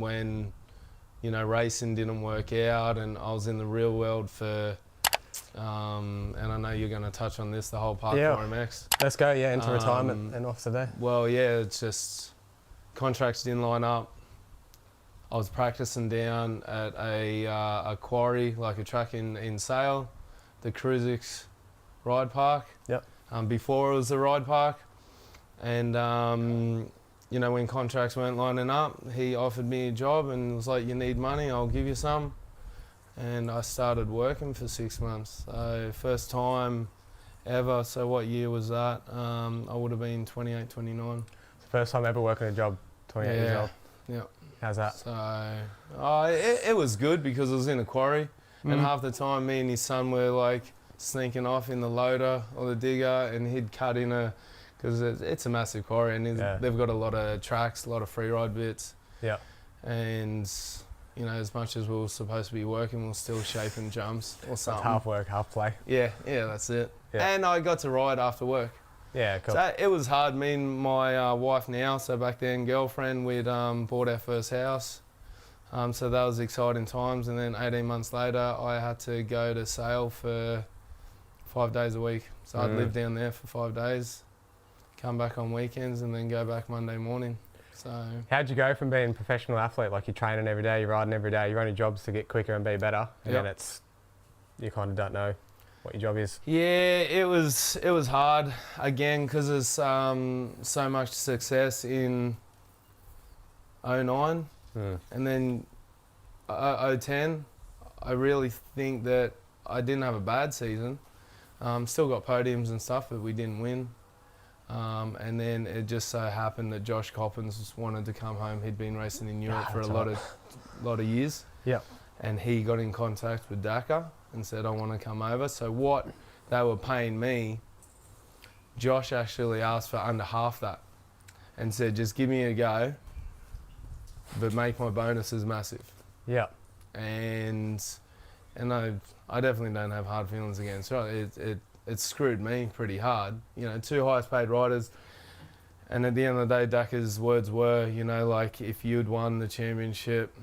when, you know, racing didn't work out and I was in the real world for, and I know you're going to touch on this, the whole Park 4MX. Let's go, into retirement and off to there. Well, yeah, it's just contracts didn't line up. I was practicing down at a quarry, like a track in Sale, the Cruisix Ride Park. Yep. Before it was the Ride Park. And, you know, when contracts weren't lining up, he offered me a job and was like, you need money, I'll give you some. And I started working for 6 months. So first time ever. So what year was that? I would have been 28, 29. First time ever working a job, 28 years old. Yeah. How's that? So it was good because it was in a quarry, and half the time me and his son were like sneaking off in the loader or the digger, and he'd cut in because it's a massive quarry, and they've got a lot of tracks, a lot of free ride bits. Yeah. And you know, as much as we were supposed to be working, we were still shaping jumps or something. It's half work, half play. Yeah, that's it. Yeah. And I got to ride after work. Yeah, cool. So it was hard. Me and my wife now, so back then girlfriend, we'd bought our first house. So that was exciting times. And then 18 months later, I had to go to Sale for 5 days a week. So I'd live down there for 5 days, come back on weekends, and then go back Monday morning. So how'd you go from being a professional athlete, like you're training every day, you're riding every day, you're running jobs to get quicker and be better, and then you kind of don't know what your job is? Yeah, it was hard again because there's so much success in 09 and then 010. I really think that I didn't have a bad season. Still got podiums and stuff, but we didn't win. And then it just so happened that Josh Coppins wanted to come home. He'd been racing in Europe for a lot of years. Yeah. And he got in contact with Dakar and said, I want to come over. So what they were paying me, Josh actually asked for under half that and said, just give me a go, but make my bonuses massive. Yeah. And I definitely don't have hard feelings against it. It screwed me pretty hard. You know, 2 highest paid riders. And at the end of the day, Dakar's words were, you know, like if you'd won the championship,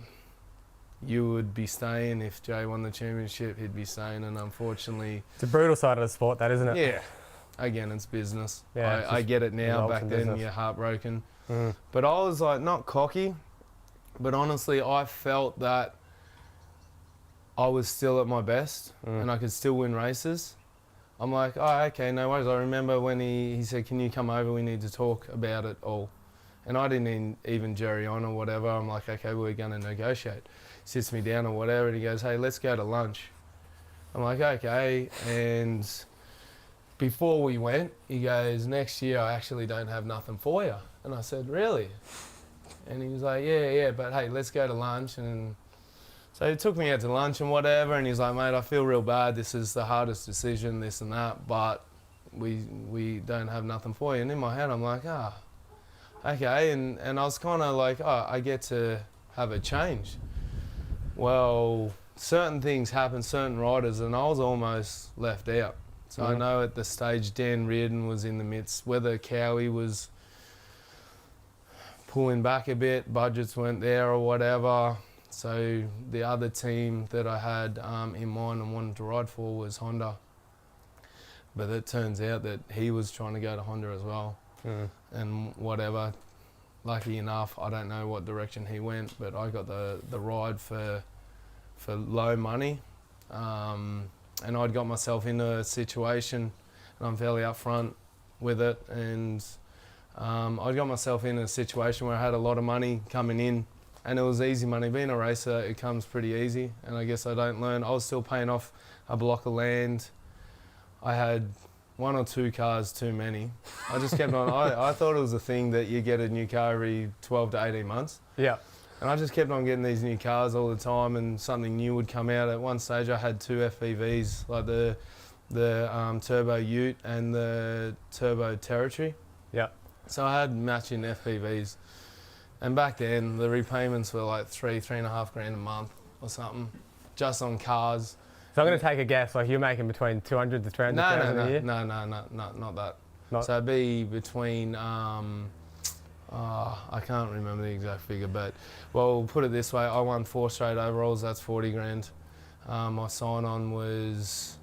you would be staying. If Jay won the championship, he'd be staying. And unfortunately... It's a brutal side of the sport, that, isn't it? Yeah. Again, it's business. Yeah, I get it now. Back then, business. you're heartbroken. But I was like, not cocky, but honestly, I felt that I was still at my best and I could still win races. I'm like, oh, okay, no worries. I remember when he said, can you come over? We need to talk about it all. And I didn't even jury on or whatever. I'm like, okay, we're going to negotiate. Sits me down or whatever, and he goes, hey, let's go to lunch. I'm like, okay. And before we went, he goes, next year I actually don't have nothing for you. And I said, really? And he was like, yeah, but hey, let's go to lunch. And so he took me out to lunch and whatever, and he's like, mate, I feel real bad. This is the hardest decision, this and that, but we don't have nothing for you. And in my head, I'm like, okay. And I was kind of like, I get to have a change. Well, certain things happen, certain riders, and I was almost left out. So I know at the stage Dan Reardon was in the midst, whether Cowie was pulling back a bit, budgets weren't there or whatever. So the other team that I had in mind and wanted to ride for was Honda. But it turns out that he was trying to go to Honda as well. And whatever, lucky enough, I don't know what direction he went, but I got the ride for low money. And I'd got myself into a situation, and I'm fairly upfront with it, and I got myself in a situation where I had a lot of money coming in, and it was easy money. Being a racer, it comes pretty easy, and I guess I don't learn. I was still paying off a block of land. I had 1 or 2 cars too many. I just kept on, I thought it was a thing that you get a new car every 12 to 18 months. Yeah. And I just kept on getting these new cars all the time, and something new would come out. At one stage I had 2 FPVs, like the Turbo Ute and the Turbo Territory. Yeah. So I had matching FPVs. And back then, the repayments were like $3.5 grand a month or something, just on cars. So I'm going to take a guess, like you're making between 200 to 300,000 a year? No, not that. Not? So it'd be between, I I can't remember the exact figure, but well, we'll put it this way: I won 4 straight overalls. That's 40 grand. My sign-on was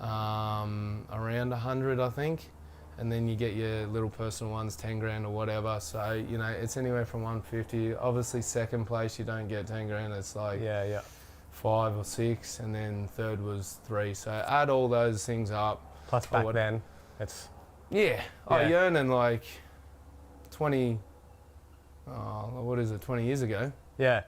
around 100, I think, and then you get your little personal ones, 10 grand or whatever. So you know, it's anywhere from 150. Obviously, second place you don't get 10 grand. It's like 5 or 6, and then third was 3. So add all those things up. Plus back then, it's you're earning like 20. What is it? 20 years ago. Yeah.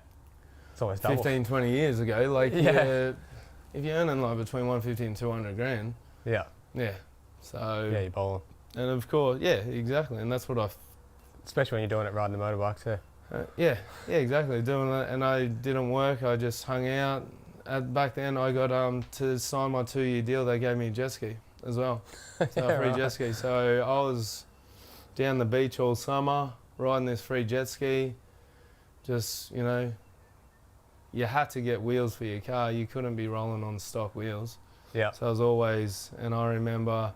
It's almost double. 15, 20 years ago, like if you're earning like between 150 and 200 grand. Yeah. Yeah. So. Yeah, you're bowling. And of course, yeah, exactly, and that's what especially when you're doing it riding the motorbike too. Yeah, exactly. Doing that, and I didn't work. I just hung out. Back then, I got to sign my 2-year deal. They gave me a jet ski as well, so a free jet ski. So I was down the beach all summer riding this free jet ski. Just you had to get wheels for your car. You couldn't be rolling on stock wheels. Yeah. So I was always, and I remember,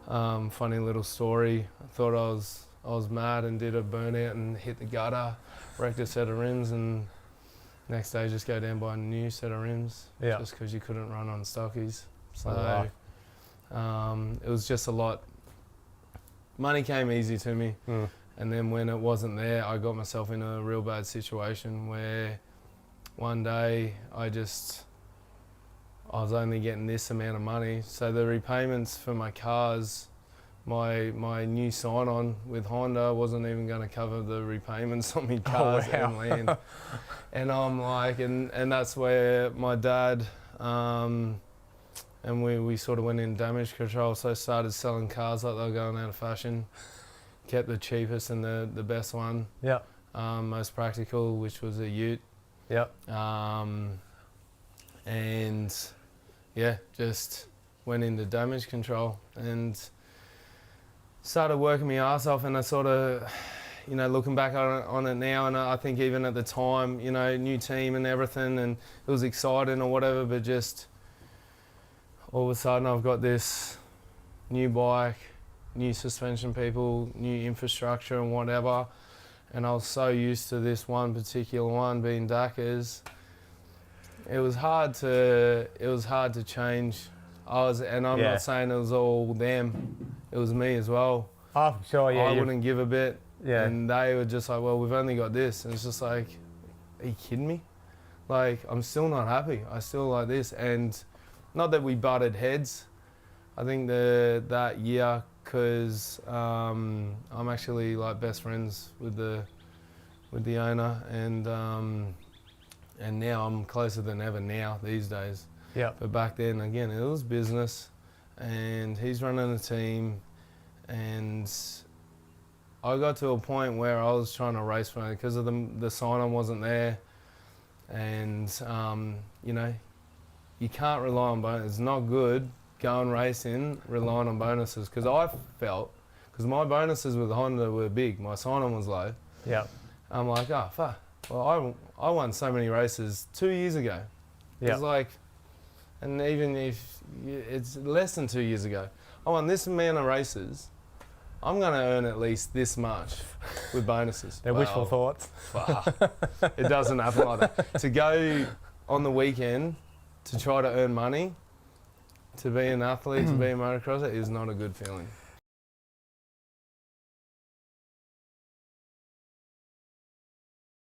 funny little story. I thought I was mad and did a burnout and hit the gutter, wrecked a set of rims, and next day just go down and buy a new set of rims. Yeah. Just because you couldn't run on stockies. So it was just a lot. Money came easy to me. And then when it wasn't there, I got myself in a real bad situation where one day I was only getting this amount of money. So the repayments for my cars, my new sign-on with Honda wasn't even going to cover the repayments on my cars and land. And I'm like, and that's where my dad, and we sort of went in damage control, so started selling cars like they were going out of fashion. Kept the cheapest and the best one. Yeah. Most practical, which was a Ute. Yep. And yeah, just went into damage control and started working my ass off. And I sort of, looking back on it now, and I think even at the time, new team and everything, and it was exciting or whatever, but just all of a sudden I've got this new bike, new suspension people, new infrastructure and whatever, and I was so used to this one particular one being Dakars. It was hard to change. I'm not saying it was all them, it was me as well. Oh, sure, yeah. I wouldn't give a bit, yeah. And they were just like, well, we've only got this, and it's just like, are you kidding me? Like, I'm still not happy. I still like this, and not that we butted heads. I think that year, because I'm actually like best friends with the owner, and now I'm closer than ever now these days. Yeah. But back then, again, it was business, and he's running a team, and I got to a point where I was trying to race for it because of the sign-on wasn't there, and you can't rely on bonuses. It's not good going racing relying on bonuses, because I felt, because my bonuses with Honda were big, my sign-on was low. Yeah. I'm like, oh fuck. Well, I won so many races 2 years ago. Yeah. It's like, and even if it's less than 2 years ago, I won this amount of races. I'm going to earn at least this much with bonuses. They're wishful thoughts. It doesn't happen like that. To go on the weekend to try to earn money, to be an athlete, to be a motocrosser, is not a good feeling.